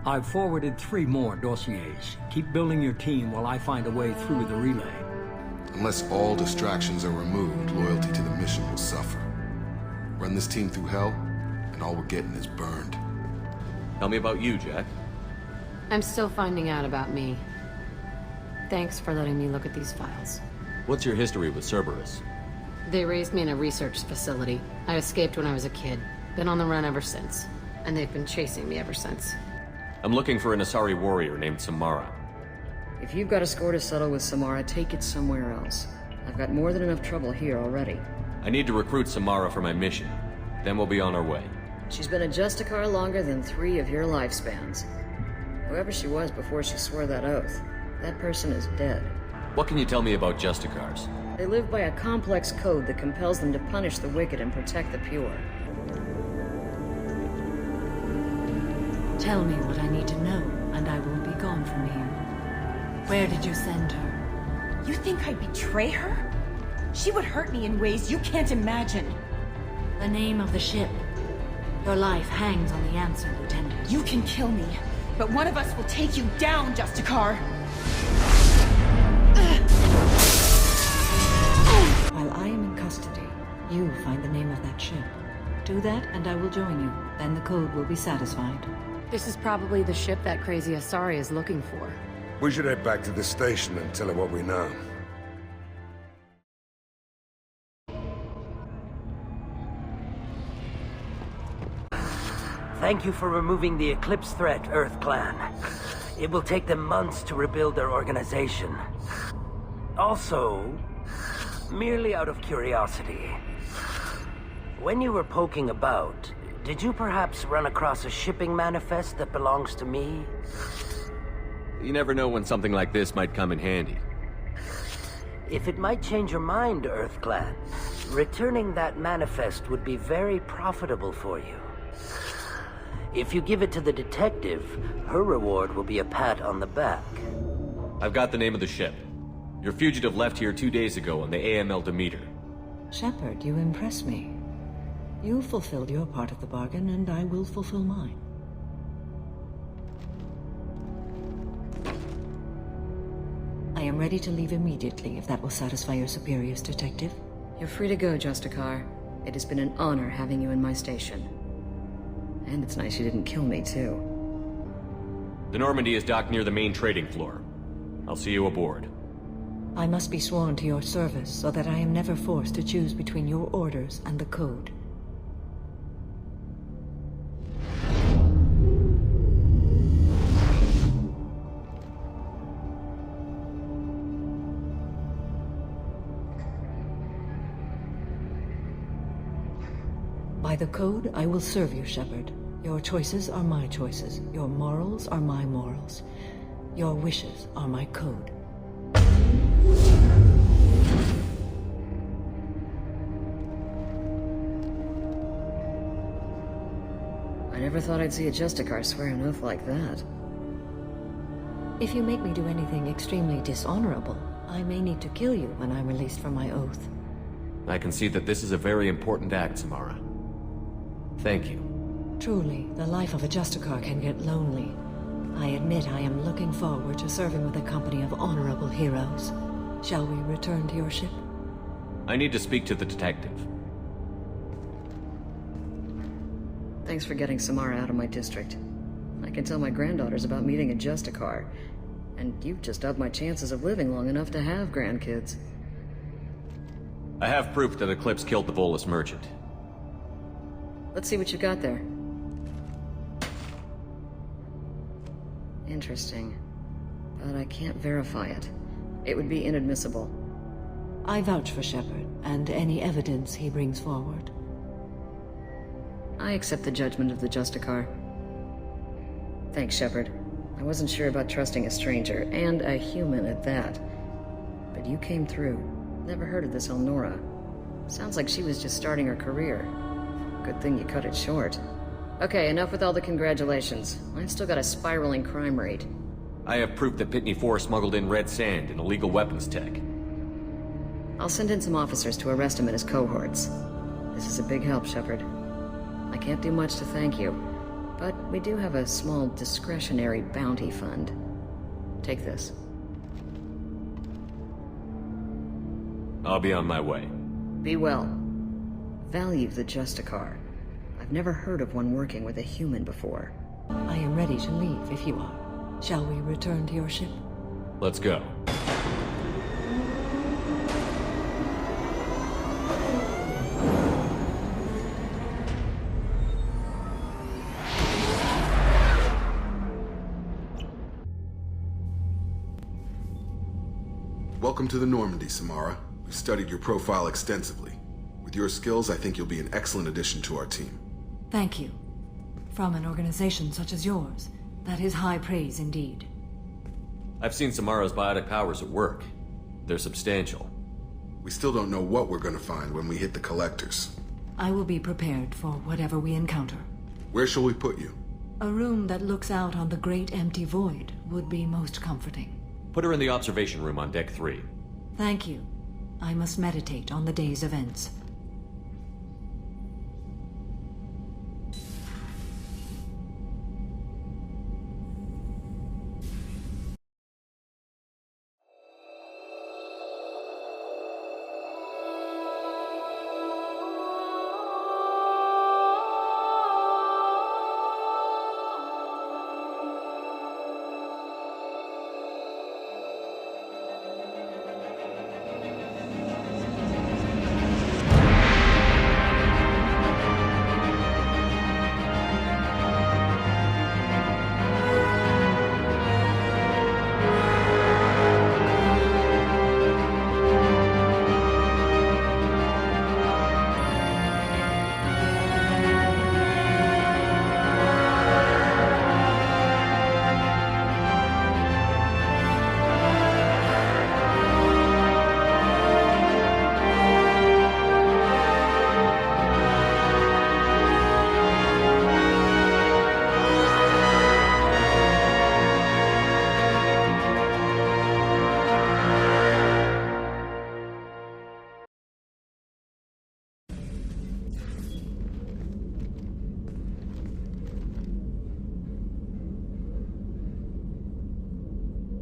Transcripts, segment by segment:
I've forwarded 3 more dossiers. Keep building your team while I find a way through the relay. Unless all distractions are removed, loyalty to the mission will suffer. Run this team through hell, and all we're getting is burned. Tell me about you, Jack. I'm still finding out about me. Thanks for letting me look at these files. What's your history with Cerberus? They raised me in a research facility. I escaped when I was a kid. Been on the run ever since. And they've been chasing me ever since. I'm looking for an Asari warrior named Samara. If you've got a score to settle with Samara, take it somewhere else. I've got more than enough trouble here already. I need to recruit Samara for my mission. Then we'll be on our way. She's been a Justicar longer than 3 of your lifespans. Whoever she was before she swore that oath, that person is dead. What can you tell me about Justicars? They live by a complex code that compels them to punish the wicked and protect the pure. Tell me what I need to know, and I will be gone from here. Where did you send her? You think I'd betray her? She would hurt me in ways you can't imagine. The name of the ship. Your life hangs on the answer, Lieutenant. You can kill me, but one of us will take you down, Justicar. While I am in custody, you find the name of that ship. Do that, and I will join you. Then the code will be satisfied. This is probably the ship that crazy Asari is looking for. We should head back to the station and tell her what we know. Thank you for removing the Eclipse threat, Earth Clan. It will take them months to rebuild their organization. Also, merely out of curiosity, when you were poking about, did you perhaps run across a shipping manifest that belongs to me? You never know when something like this might come in handy. If it might change your mind, Earth Clan, returning that manifest would be very profitable for you. If you give it to the detective, her reward will be a pat on the back. I've got the name of the ship. Your fugitive left here 2 days ago on the AML Demeter. Shepard, you impress me. You fulfilled your part of the bargain, and I will fulfill mine. I am ready to leave immediately, if that will satisfy your superiors, Detective. You're free to go, Justicar. It has been an honor having you in my station. And it's nice you didn't kill me, too. The Normandy is docked near the main trading floor. I'll see you aboard. I must be sworn to your service, so that I am never forced to choose between your orders and the code. By the code, I will serve you, Shepard. Your choices are my choices. Your morals are my morals. Your wishes are my code. I never thought I'd see a Justicar swear an oath like that. If you make me do anything extremely dishonorable, I may need to kill you when I'm released from my oath. I can see that this is a very important act, Samara. Thank you. Truly, the life of a Justicar can get lonely. I admit I am looking forward to serving with a company of honorable heroes. Shall we return to your ship? I need to speak to the detective. Thanks for getting Samara out of my district. I can tell my granddaughters about meeting a Justicar. And you've just upped my chances of living long enough to have grandkids. I have proof that Eclipse killed the Volus merchant. Let's see what you got there. Interesting. But I can't verify it. It would be inadmissible. I vouch for Shepard, and any evidence he brings forward. I accept the judgment of the Justicar. Thanks, Shepard. I wasn't sure about trusting a stranger, and a human at that. But you came through. Never heard of this Elnora. Sounds like she was just starting her career. Good thing you cut it short. Okay, enough with all the congratulations. I've still got a spiraling crime rate. I have proof that Pitney 4 smuggled in red sand and illegal weapons tech. I'll send in some officers to arrest him and his cohorts. This is a big help, Shepard. I can't do much to thank you, But we do have a small discretionary bounty fund. Take this. I'll be on my way. Be well. Value the Justicar. I've never heard of one working with a human before. I am ready to leave if you are. Shall we return to your ship? Let's go. Welcome to the Normandy, Samara. We've studied your profile extensively. With your skills, I think you'll be an excellent addition to our team. Thank you. From an organization such as yours, that is high praise indeed. I've seen Samara's biotic powers at work. They're substantial. We still don't know what we're gonna find when we hit the collectors. I will be prepared for whatever we encounter. Where shall we put you? A room that looks out on the great empty void would be most comforting. Put her in the observation room on Deck 3. Thank you. I must meditate on the day's events.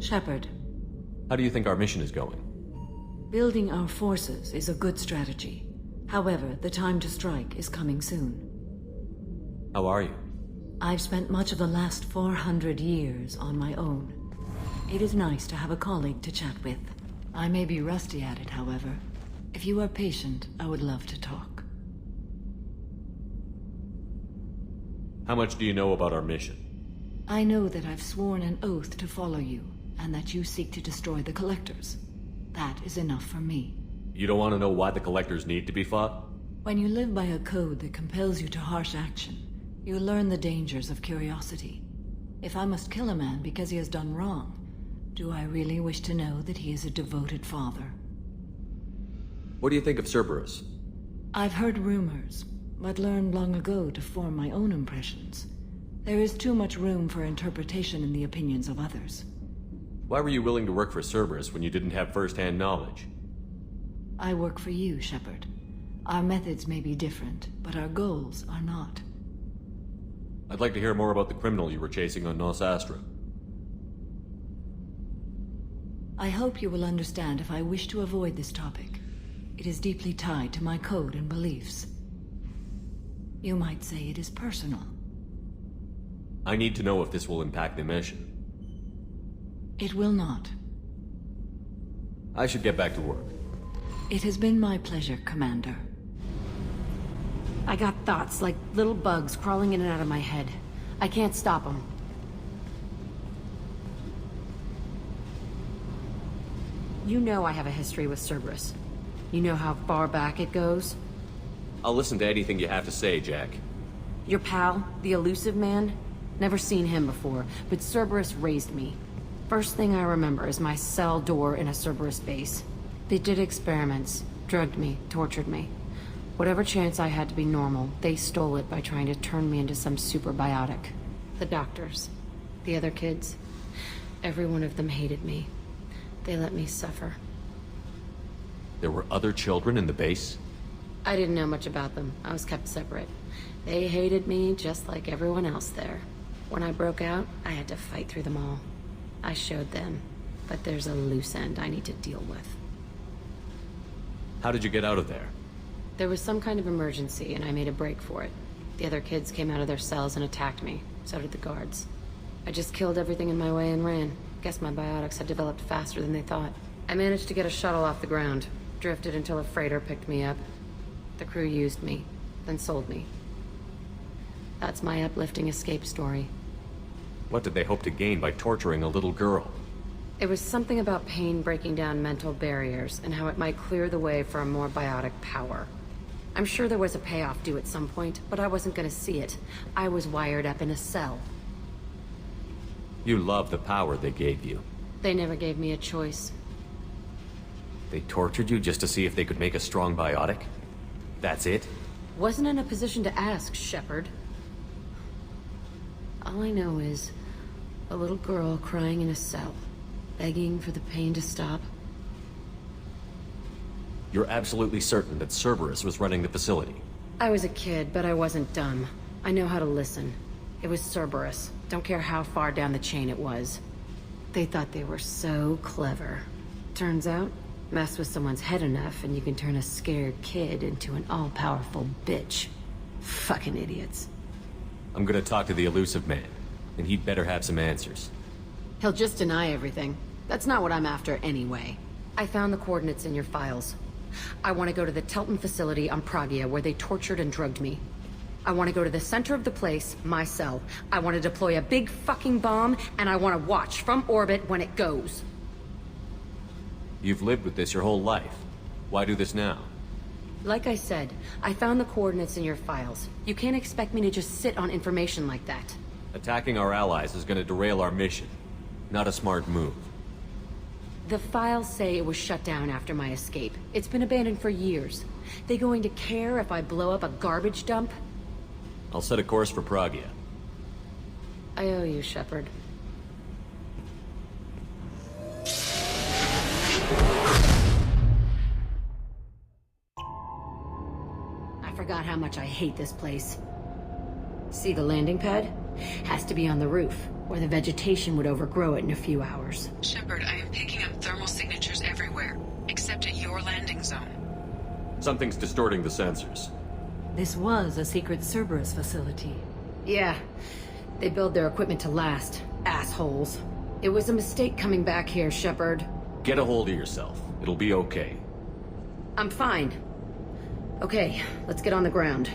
Shepard, How do you think our mission is going? building our forces is a good strategy. However, the time to strike is coming soon. How are you? I've spent much of the last 400 years on my own. It is nice to have a colleague to chat with. I may be rusty at it, however. If you are patient, I would love to talk. How much do you know about our mission? I know that I've sworn an oath to follow you, and that you seek to destroy the Collectors. That is enough for me. You don't want to know why the Collectors need to be fought? When you live by a code that compels you to harsh action, you learn the dangers of curiosity. If I must kill a man because he has done wrong, do I really wish to know that he is a devoted father? What do you think of Cerberus? I've heard rumors, but learned long ago to form my own impressions. There is too much room for interpretation in the opinions of others. Why were you willing to work for Cerberus when you didn't have first-hand knowledge? I work for you, Shepard. Our methods may be different, but our goals are not. I'd like to hear more about the criminal you were chasing on Nos Astra. I hope you will understand if I wish to avoid this topic. It is deeply tied to my code and beliefs. You might say it is personal. I need to know if this will impact the mission. It will not. I should get back to work. It has been my pleasure, Commander. I got thoughts like little bugs crawling in and out of my head. I can't stop them. You know I have a history with Cerberus. You know how far back it goes? I'll listen to anything you have to say, Jack. Your pal, the elusive man? Never seen him before, but Cerberus raised me. First thing I remember is my cell door in a Cerberus base. They did experiments, drugged me, tortured me. Whatever chance I had to be normal, they stole it by trying to turn me into some superbiotic. The doctors, the other kids, every one of them hated me. They let me suffer. There were other children in the base? I didn't know much about them. I was kept separate. They hated me just like everyone else there. When I broke out, I had to fight through them all. I showed them, but there's a loose end I need to deal with. How did you get out of there? There was some kind of emergency, and I made a break for it. The other kids came out of their cells and attacked me. So did the guards. I just killed everything in my way and ran. Guess my biotics had developed faster than they thought. I managed to get a shuttle off the ground. Drifted until a freighter picked me up. The crew used me, then sold me. That's my uplifting escape story. What did they hope to gain by torturing a little girl? It was something about pain breaking down mental barriers, and how it might clear the way for a more biotic power. I'm sure there was a payoff due at some point, but I wasn't gonna see it. I was wired up in a cell. You love the power they gave you. They never gave me a choice. They tortured you just to see if they could make a strong biotic? That's it? Wasn't in a position to ask, Shepard. All I know is a little girl crying in a cell, begging for the pain to stop. You're absolutely certain that Cerberus was running the facility? I was a kid, but I wasn't dumb. I know how to listen. It was Cerberus. Don't care how far down the chain it was. They thought they were so clever. Turns out, mess with someone's head enough and you can turn a scared kid into an all-powerful bitch. Fucking idiots. I'm gonna talk to the elusive man, and he'd better have some answers. He'll just deny everything. That's not what I'm after anyway. I found the coordinates in your files. I want to go to the Telton facility on Pragia where they tortured and drugged me. I want to go to the center of the place, my cell. I want to deploy a big fucking bomb, and I want to watch from orbit when it goes. You've lived with this your whole life. Why do this now? Like I said, I found the coordinates in your files. You can't expect me to just sit on information like that. Attacking our allies is gonna derail our mission. Not a smart move. The files say it was shut down after my escape. It's been abandoned for years. They going to care if I blow up a garbage dump? I'll set a course for Pragia. I owe you, Shepard. I forgot how much I hate this place. See the landing pad? Has to be on the roof, or the vegetation would overgrow it in a few hours. Shepard, I am picking up thermal signatures everywhere, except at your landing zone. Something's distorting the sensors. This was a secret Cerberus facility. Yeah, they build their equipment to last. Assholes. It was a mistake coming back here, Shepard. Get a hold of yourself. It'll be okay. I'm fine. Okay, let's get on the ground.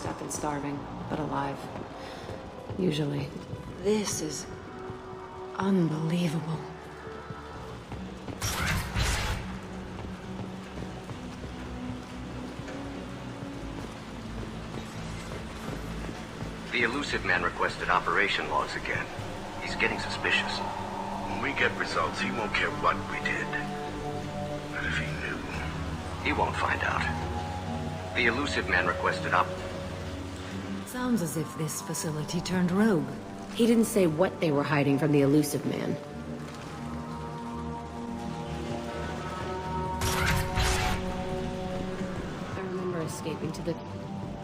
Up and starving, but alive. Usually. This is unbelievable. The elusive man requested operation logs again. He's getting suspicious. When we get results, he won't care what we did. But if he knew... He won't find out. The elusive man requested Sounds as if this facility turned rogue. He didn't say what they were hiding from the elusive man. I remember escaping to the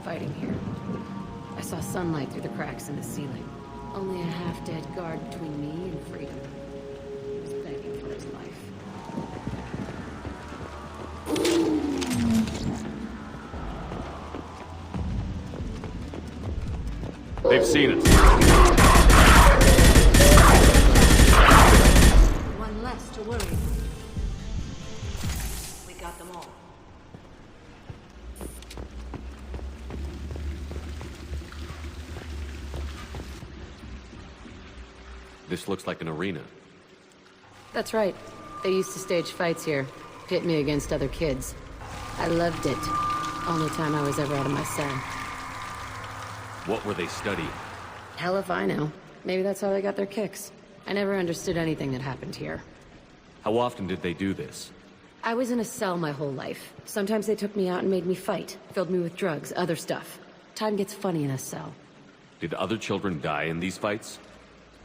fighting here. I saw sunlight through the cracks in the ceiling. Only a half-dead guard between me and freedom. He was begging for his life. They've seen us. One less to worry. We got them all. This looks like an arena. That's right. They used to stage fights here, pit me against other kids. I loved it. Only time I was ever out of my cell. What were they studying? Hell if I know. Maybe that's how they got their kicks. I never understood anything that happened here. How often did they do this? I was in a cell my whole life. Sometimes they took me out and made me fight. Filled me with drugs, other stuff. Time gets funny in a cell. Did other children die in these fights?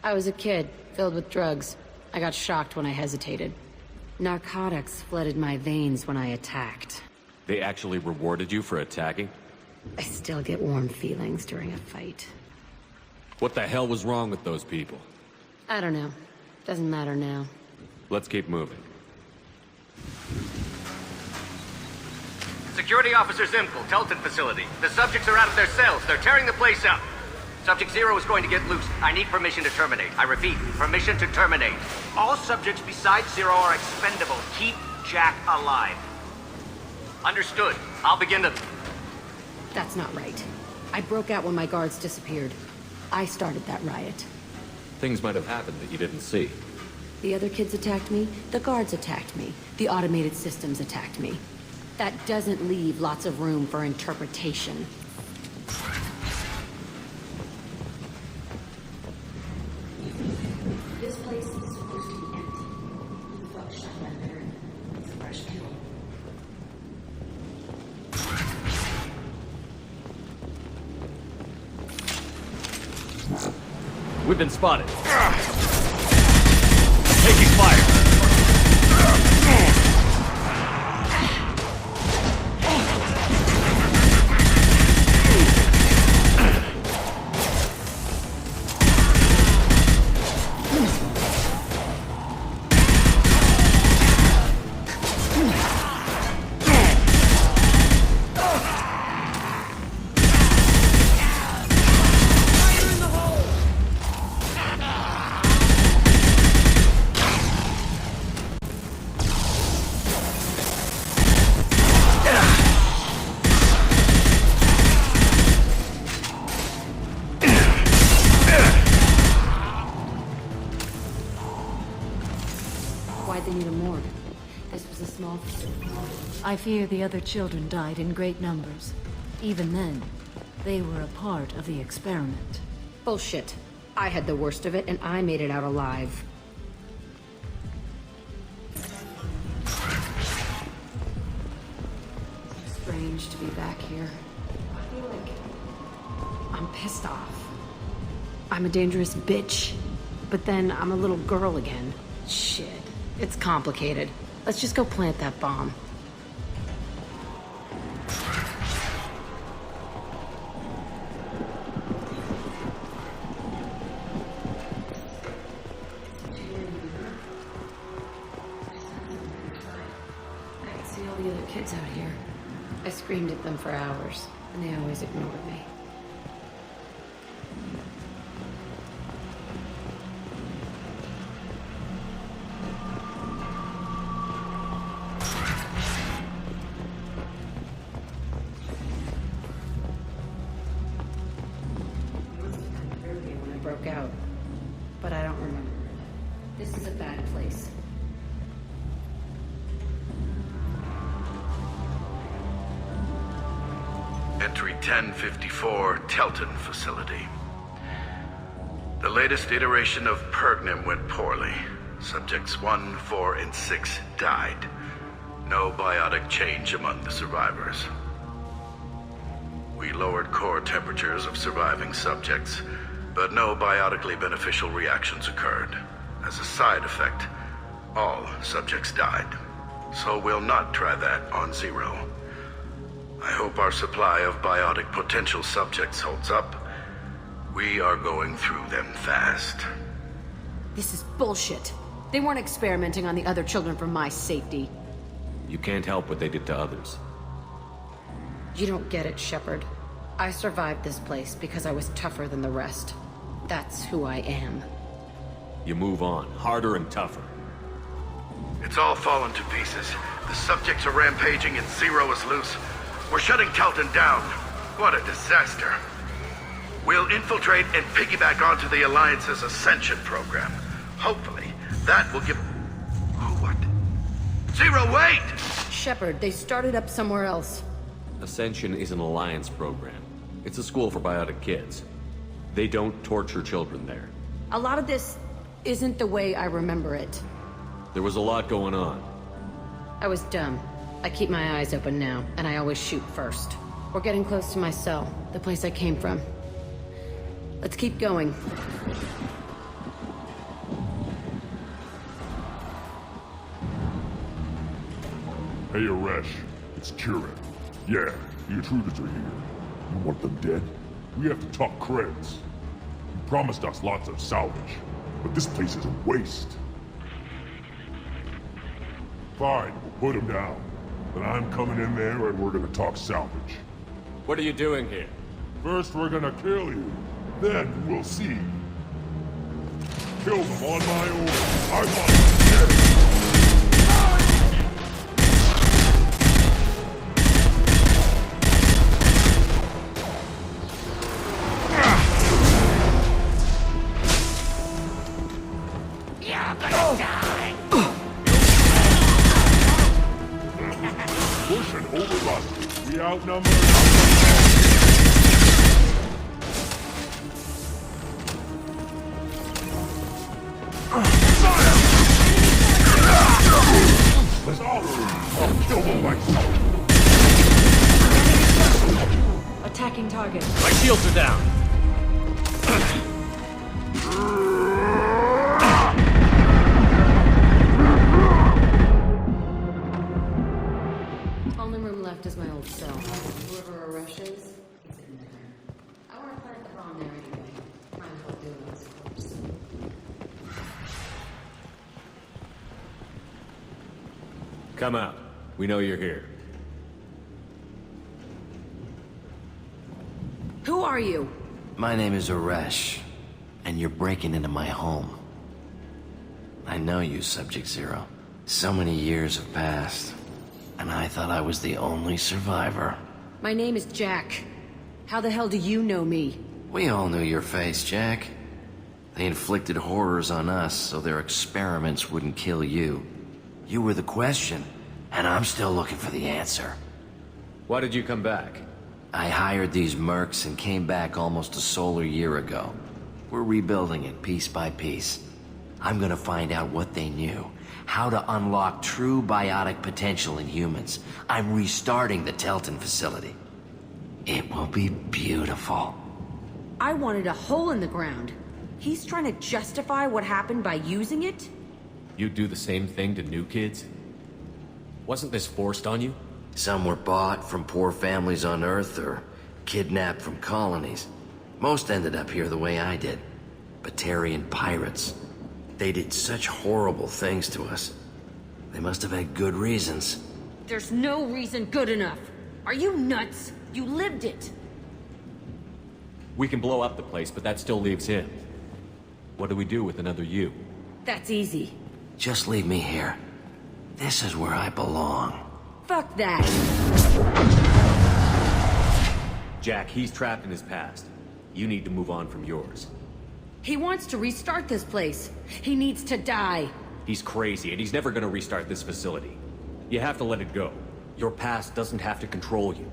I was a kid, filled with drugs. I got shocked when I hesitated. Narcotics flooded my veins when I attacked. They actually rewarded you for attacking? I still get warm feelings during a fight. What the hell was wrong with those people? I don't know. Doesn't matter now. Let's keep moving. Security Officer Zimkel, Telton facility. The subjects are out of their cells. They're tearing the place up. Subject 0 is going to get loose. I need permission to terminate. I repeat, permission to terminate. All subjects besides 0 are expendable. Keep Jack alive. Understood. I'll begin to... That's not right. I broke out when my guards disappeared. I started that riot. Things might have happened that you didn't see. The other kids attacked me, the guards attacked me, the automated systems attacked me. That doesn't leave lots of room for interpretation. This place is supposed to be empty. Who the fuck shot that Baron? It's a fresh kill. We've been spotted. Taking fire. Why'd they need a morgue? This was a small facility. I fear the other children died in great numbers. Even then, they were a part of the experiment. Bullshit. I had the worst of it, and I made it out alive. Strange to be back here. I feel like I'm pissed off. I'm a dangerous bitch, but then I'm a little girl again. Shit. It's complicated. Let's just go plant that bomb. I can see all the other kids out here. I screamed at them for hours, and they always ignored me. Out, but I don't remember. This is a bad place. Entry 1054, Telton facility. The latest iteration of Pergnim went poorly. Subjects 1, 4, and 6 died. No biotic change among the survivors. We lowered core temperatures of surviving subjects, but no biotically beneficial reactions occurred. As a side effect, all subjects died. So we'll not try that on 0. I hope our supply of biotic potential subjects holds up. We are going through them fast. This is bullshit. They weren't experimenting on the other children for my safety. You can't help what they did to others. You don't get it, Shepard. I survived this place because I was tougher than the rest. That's who I am. You move on, harder and tougher. It's all fallen to pieces. The subjects are rampaging and 0 is loose. We're shutting Telton down. What a disaster. We'll infiltrate and piggyback onto the Alliance's Ascension program. Hopefully, that will give... Oh, what? Zero, wait! Shepard, they started up somewhere else. Ascension is an Alliance program. It's a school for biotic kids. They don't torture children there. A lot of this isn't the way I remember it. There was a lot going on. I was dumb. I keep my eyes open now, and I always shoot first. We're getting close to my cell, the place I came from. Let's keep going. Hey, Aresh. It's Kieran. Yeah, the intruders are here. You want them dead? We have to talk creds. You promised us lots of salvage, but this place is a waste. Fine, we'll put them down. Then I'm coming in there and we're gonna talk salvage. What are you doing here? First we're gonna kill you. Then we'll see. Kill them on my own. I want them dead. Push and overrun. We outnumber. Let's all I'll kill them myself. Attacking target. My shields are down. Only room left is my old cell. Whoever Aresh is, he's in there. I want to plant the bomb there anyway. Might as well do it on his corpse. Come out. We know you're here. Who are you? My name is Aresh, and you're breaking into my home. I know you, Subject Zero. So many years have passed, and I thought I was the only survivor. My name is Jack. How the hell do you know me? We all knew your face, Jack. They inflicted horrors on us so their experiments wouldn't kill you. You were the question, and I'm still looking for the answer. Why did you come back? I hired these mercs and came back almost a solar year ago. We're rebuilding it piece by piece. I'm gonna find out what they knew, how to unlock true biotic potential in humans. I'm restarting the Telton facility. It will be beautiful. I wanted a hole in the ground. He's trying to justify what happened by using it? You'd do the same thing to new kids? Wasn't this forced on you? Some were bought from poor families on Earth or kidnapped from colonies. Most ended up here the way I did. Batarian pirates. They did such horrible things to us. They must have had good reasons. There's no reason good enough. Are you nuts? You lived it. We can blow up the place, but that still leaves him. What do we do with another you? That's easy. Just leave me here. This is where I belong. Fuck that. Jack, he's trapped in his past. You need to move on from yours. He wants to restart this place. He needs to die. He's crazy, and he's never gonna restart this facility. You have to let it go. Your past doesn't have to control you.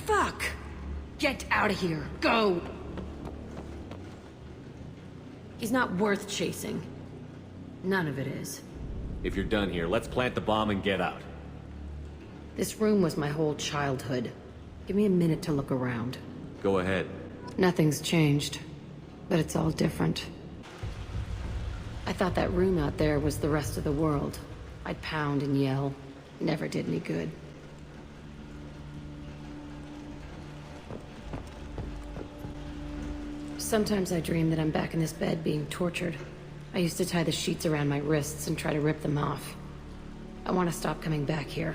Fuck! Get out of here. Go! He's not worth chasing. None of it is. If you're done here, let's plant the bomb and get out. This room was my whole childhood. Give me a minute to look around. Go ahead. Nothing's changed, but it's all different. I thought that room out there was the rest of the world. I'd pound and yell. Never did any good. Sometimes I dream that I'm back in this bed being tortured. I used to tie the sheets around my wrists and try to rip them off. I want to stop coming back here.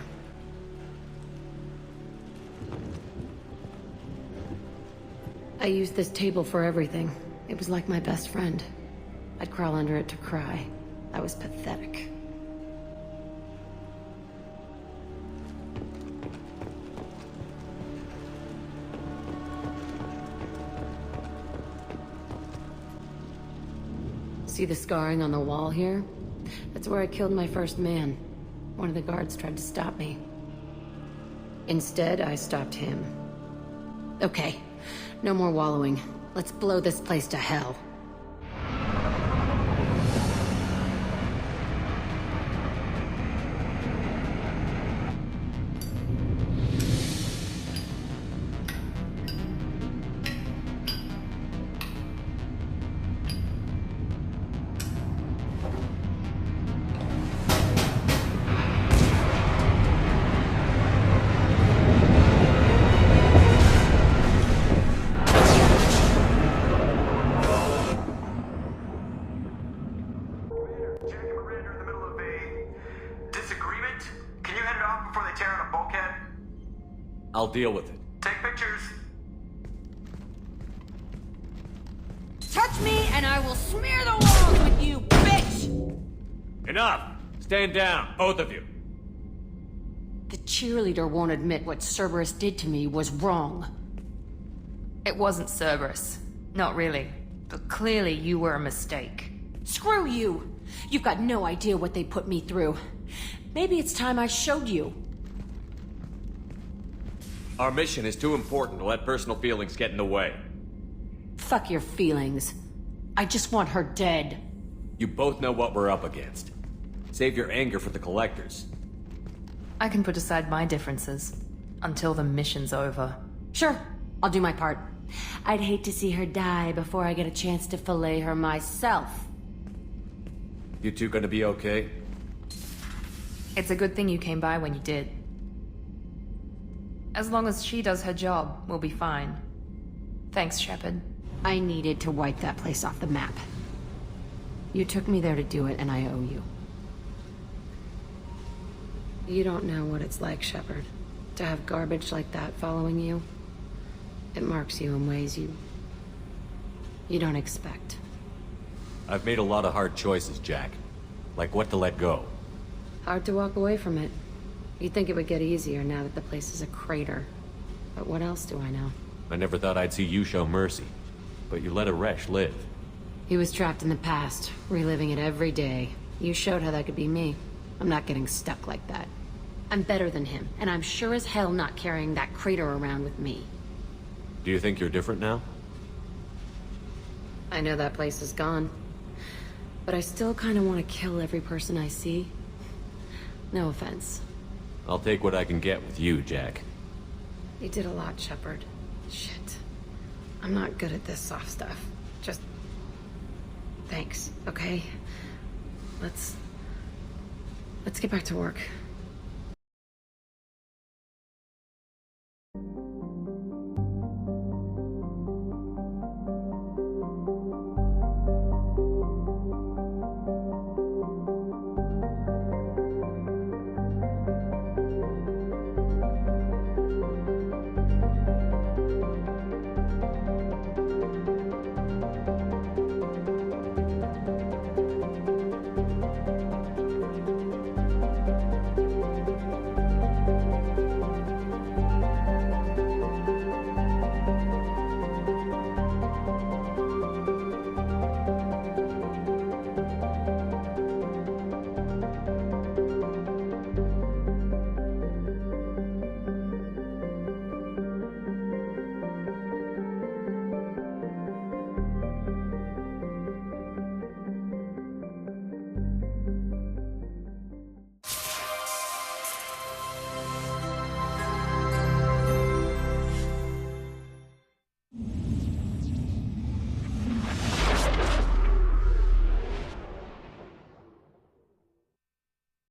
I used this table for everything. It was like my best friend. I'd crawl under it to cry. I was pathetic. See the scarring on the wall here? That's where I killed my first man. One of the guards tried to stop me. Instead, I stopped him. Okay, no more wallowing. Let's blow this place to hell. I'll deal with it. Take pictures. Touch me and I will smear the walls with you, bitch! Enough! Stand down, both of you. The cheerleader won't admit what Cerberus did to me was wrong. It wasn't Cerberus. Not really. But clearly you were a mistake. Screw you! You've got no idea what they put me through. Maybe it's time I showed you. Our mission is too important to let personal feelings get in the way. Fuck your feelings. I just want her dead. You both know what we're up against. Save your anger for the collectors. I can put aside my differences until the mission's over. Sure, I'll do my part. I'd hate to see her die before I get a chance to fillet her myself. You two gonna be okay? It's a good thing you came by when you did. As long as she does her job, we'll be fine. Thanks, Shepard. I needed to wipe that place off the map. You took me there to do it, and I owe you. You don't know what it's like, Shepard. To have garbage like that following you. It marks you in ways you don't expect. I've made a lot of hard choices, Jack. Like what to let go. Hard to walk away from it. You'd think it would get easier now that the place is a crater. But what else do I know? I never thought I'd see you show mercy. But you let a Resh live. He was trapped in the past, reliving it every day. You showed how that could be me. I'm not getting stuck like that. I'm better than him, and I'm sure as hell not carrying that crater around with me. Do you think you're different now? I know that place is gone. But I still kind of want to kill every person I see. No offense. I'll take what I can get with you, Jack. You did a lot, Shepard. Shit. I'm not good at this soft stuff. Just... thanks, okay? Let's get back to work.